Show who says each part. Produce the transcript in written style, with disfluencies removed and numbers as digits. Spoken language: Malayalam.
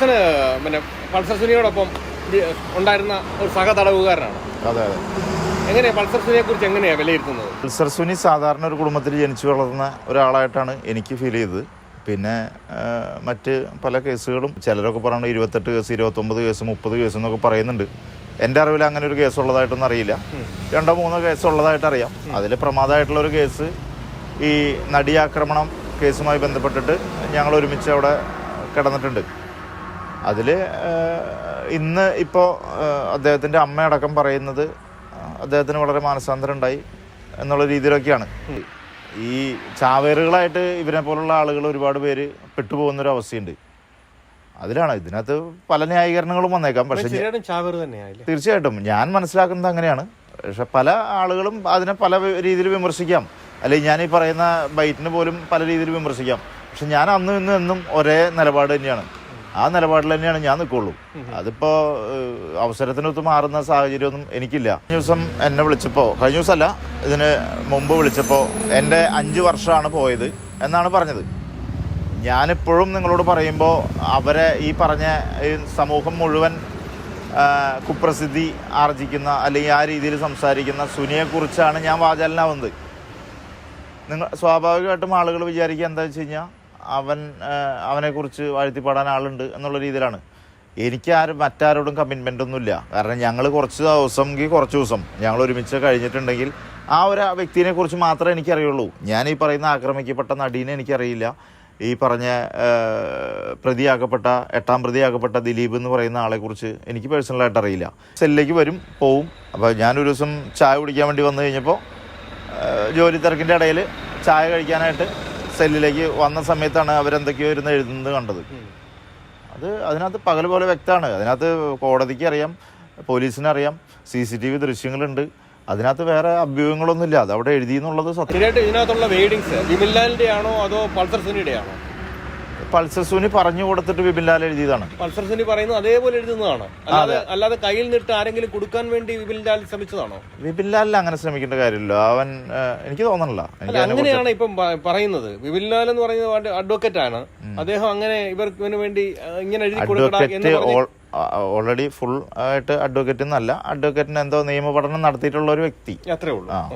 Speaker 1: ജോൺസൺ പിന്നെ പൾസർ സുനിയോടൊപ്പം ഉണ്ടായിരുന്ന ഒരു സഹതടവുകാരനാണ്.
Speaker 2: അതെ അതെ.
Speaker 1: എങ്ങനെയാ പൾസർ സുനിയെ കുറിച്ച് എങ്ങനെയാ വിലയിരുത്തുന്നത്?
Speaker 2: പൾസർ സുനി സാധാരണ ഒരു കുടുംബത്തിൽ ജനിച്ചു വളർന്ന ഒരാളായിട്ടാണ് എനിക്ക് ഫീൽ ചെയ്തത്. പിന്നെ മറ്റ് പല കേസുകളും ചിലരൊക്കെ പറയുന്നത് 28 കേസ്, 29 കേസ്, 30 കേസ് എന്നൊക്കെ പറയുന്നുണ്ട്. എൻ്റെ അറിവിൽ അങ്ങനെ ഒരു കേസ് ഉള്ളതായിട്ടൊന്നും അറിയില്ല. 2-3 കേസ് ഉള്ളതായിട്ട് അറിയാം. അതിൽ പ്രമാദമായിട്ടുള്ളൊരു കേസ് ഈ നടിയാക്രമണം കേസുമായി ബന്ധപ്പെട്ടിട്ട് ഞങ്ങൾ ഒരുമിച്ച് അവിടെ കിടന്നിട്ടുണ്ട്. അതിൽ ഇന്ന് ഇപ്പോൾ അദ്ദേഹത്തിൻ്റെ അമ്മയടക്കം പറയുന്നത് അദ്ദേഹത്തിന് വളരെ മാനസാന്തരം ഉണ്ടായി എന്നുള്ള രീതിയിലൊക്കെയാണ്. ഈ ചാവേറുകളായിട്ട് ഇവരെ പോലുള്ള ആളുകൾ ഒരുപാട് പേര് പെട്ടുപോകുന്നൊരവസ്ഥയുണ്ട്. അതിലാണ് ഇതിനകത്ത് പല ന്യായീകരണങ്ങളും വന്നേക്കാം. പക്ഷേ തീർച്ചയായിട്ടും ഞാൻ മനസ്സിലാക്കുന്നത് അങ്ങനെയാണ്. പക്ഷെ പല ആളുകളും അതിനെ പല രീതിയിൽ വിമർശിക്കാം. അല്ലെങ്കിൽ ഞാൻ ഈ പറയുന്ന ബൈറ്റിന് പോലും പല രീതിയിൽ വിമർശിക്കാം. പക്ഷെ ഞാൻ അന്നും ഇന്നും എന്നും ഒരേ നിലപാട് തന്നെയാണ്. ആ നിലപാടിൽ തന്നെയാണ് ഞാൻ നിൽക്കുള്ളൂ. അതിപ്പോൾ അവസരത്തിനൊത്ത് മാറുന്ന സാഹചര്യമൊന്നും എനിക്കില്ല. കഴിഞ്ഞ ദിവസം എന്നെ വിളിച്ചപ്പോൾ, കഴിഞ്ഞ ദിവസമല്ല ഇതിന് മുമ്പ് വിളിച്ചപ്പോൾ എൻ്റെ 5 വർഷമാണ് പോയത് എന്നാണ് പറഞ്ഞത്. ഞാനിപ്പോഴും നിങ്ങളോട് പറയുമ്പോൾ അവരെ ഈ പറഞ്ഞ സമൂഹം മുഴുവൻ കുപ്രസിദ്ധി ആർജിക്കുന്ന അല്ലെങ്കിൽ ആ രീതിയിൽ സംസാരിക്കുന്ന സുനിയെക്കുറിച്ചാണ് ഞാൻ വാചാലനാവുന്നത്. സ്വാഭാവികമായിട്ടും ആളുകൾ വിചാരിക്കുക എന്താ വെച്ച് കഴിഞ്ഞാൽ അവനെക്കുറിച്ച് വാഴ്ത്തിപ്പാടാൻ ആളുണ്ട് എന്നുള്ള രീതിയിലാണ്. എനിക്ക് മറ്റാരോടും കമ്മിറ്റ്മെൻ്റ് ഒന്നുമില്ല. കാരണം ഞങ്ങൾ കുറച്ച് ദിവസം ഞങ്ങൾ ഒരുമിച്ച് കഴിഞ്ഞിട്ടുണ്ടെങ്കിൽ ആ ഒരു വ്യക്തിനെ കുറിച്ച് മാത്രമേ എനിക്കറിയുള്ളൂ. ഞാൻ ഈ പറയുന്ന ആക്രമിക്കപ്പെട്ട നടീനെ എനിക്കറിയില്ല. ഈ പറഞ്ഞ എട്ടാം പ്രതിയാക്കപ്പെട്ട ദിലീപ് എന്ന് പറയുന്ന ആളെക്കുറിച്ച് എനിക്ക് പേഴ്സണലായിട്ട് അറിയില്ല. സെല്ലിലേക്ക് വരും, പോവും. അപ്പോൾ ഞാനൊരു ദിവസം ചായ കുടിക്കാൻ വേണ്ടി വന്നു കഴിഞ്ഞപ്പോൾ ജോലി തിരക്കിൻ്റെ ഇടയിൽ ചായ കഴിക്കാനായിട്ട് സെല്ലിലേക്ക് വന്ന സമയത്താണ് അവരെന്തൊക്കെയോ ഇരുന്ന് എഴുതുന്നത് കണ്ടത്. അതിനകത്ത് പകൽ പോലെ വ്യക്തമാണ്. അതിനകത്ത് കോടതിക്ക് അറിയാം, പോലീസിനറിയാം, CCTV ദൃശ്യങ്ങളുണ്ട്. അതിനകത്ത് വേറെ അഭ്യൂഹങ്ങളൊന്നുമില്ല. അത് അവിടെ എഴുതി എന്നുള്ളത് സത്യം.
Speaker 1: ഇതിനകത്തുള്ള വേർഡിങ്സ് വിപിൻലാലിന്റെ ആണോ അതോ പൾസർ സുനിയുടെ ആണോ?
Speaker 2: പൾസർ സുനി പറഞ്ഞു കൊടുത്തിട്ട് വിപിൻലാൽ എഴുതിയതാണ്.
Speaker 1: പൾസർ സുനി പറയുന്നത് അതേപോലെ എഴുതുന്നതാണ്, അല്ലാതെ കയ്യിൽ നിന്നിട്ട് ആരെങ്കിലും കൊടുക്കാൻ വേണ്ടി വിപിൻലാൽ ശ്രമിച്ചതാണോ?
Speaker 2: വിപിൻലാലിൽ അങ്ങനെ ശ്രമിക്കേണ്ട കാര്യമില്ല. അവൻ എനിക്ക് തോന്നണില്ല.
Speaker 1: അങ്ങനെയാണ് ഇപ്പം പറയുന്നത്. വിപിൻലാൽ എന്ന് പറയുന്നത് അഡ്വക്കേറ്റ് ആണ്. അദ്ദേഹം അങ്ങനെ ഇവർക്ക് വേണ്ടി ഇങ്ങനെ എഴുതി കൊടുക്കണം.
Speaker 2: ഓൾറെഡി ഫുൾ ആയിട്ട് അഡ്വക്കേറ്റ് എന്നല്ല, അഡ്വക്കേറ്റിന് എന്തോ നിയമപഠനം നടത്തിയിട്ടുള്ള ഒരു വ്യക്തി.
Speaker 1: അത്രേ ഉള്ളൂ.